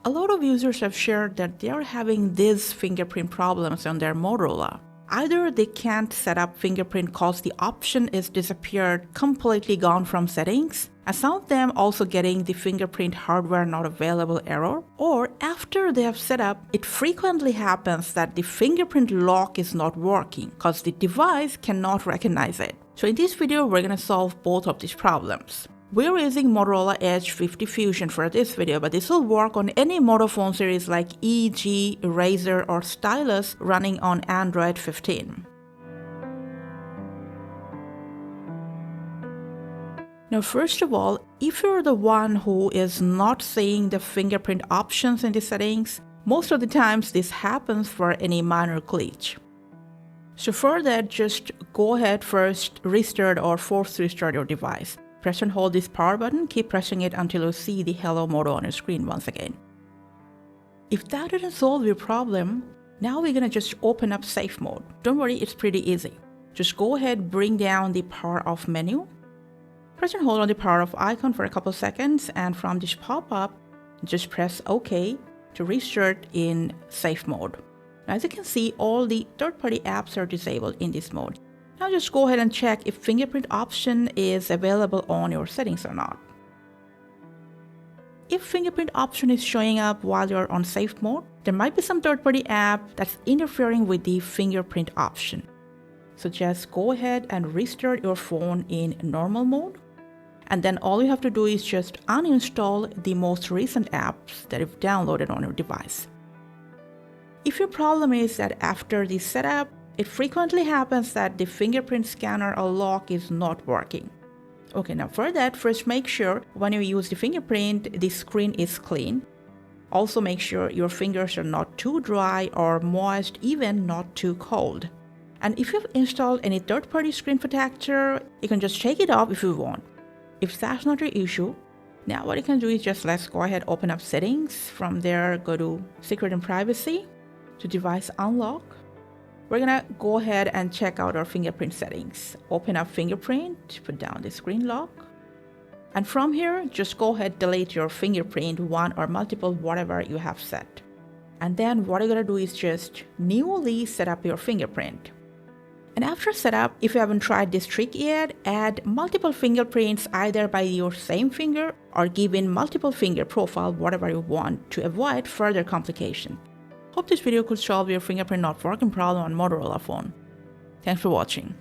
A lot of users have shared that they are having these fingerprint problems on their Motorola. Either they can't set up fingerprint because the option is disappeared, completely gone from settings, and some of them also getting the fingerprint hardware not available error, or after they have set up, it frequently happens that the fingerprint lock is not working because the device cannot recognize it. So in this video, we're going to solve both of these problems. We're using Motorola Edge 50 Fusion for this video, but this will work on any Moto phone series like EG, Razr, or Stylus running on Android 15. Now, first of all, if you're the one who is not seeing the fingerprint options in the settings, most of the times this happens for any minor glitch. So for that, just go ahead first, restart or force restart your device. Press and hold this power button, keep pressing it until you see the Hello Moto on your screen once again. If that didn't solve your problem, now we're gonna just open up safe mode. Don't worry, it's pretty easy. Just go ahead, bring down the power off menu. Press and hold on the power off icon for a couple seconds, and from this pop-up, just press OK to restart in safe mode. Now, as you can see, all the third-party apps are disabled in this mode. Now just go ahead and check if fingerprint option is available on your settings or not. If fingerprint option is showing up while you're on safe mode, there might be some third-party app that's interfering with the fingerprint option. So just go ahead and restart your phone in normal mode. And then all you have to do is just uninstall the most recent apps that you've downloaded on your device. If your problem is that after the setup, it frequently happens that the fingerprint scanner or lock is not working. Okay, now for that, first make sure when you use the fingerprint, the screen is clean. Also make sure your fingers are not too dry or moist, even not too cold. And if you've installed any third-party screen protector, you can just take it off if you want. If that's not your issue, now what you can do is just let's go ahead, open up settings. From there, go to secret and privacy, to device unlock. We're gonna go ahead and check out our fingerprint settings. Open up fingerprint, put down the screen lock. And from here, just go ahead, delete your fingerprint, one or multiple, whatever you have set. And then what you're gonna do is just newly set up your fingerprint. And after setup, if you haven't tried this trick yet, add multiple fingerprints either by your same finger or give in multiple finger profile, whatever you want, to avoid further complication. Hope this video could solve your fingerprint not working problem on Motorola phone. Thanks for watching.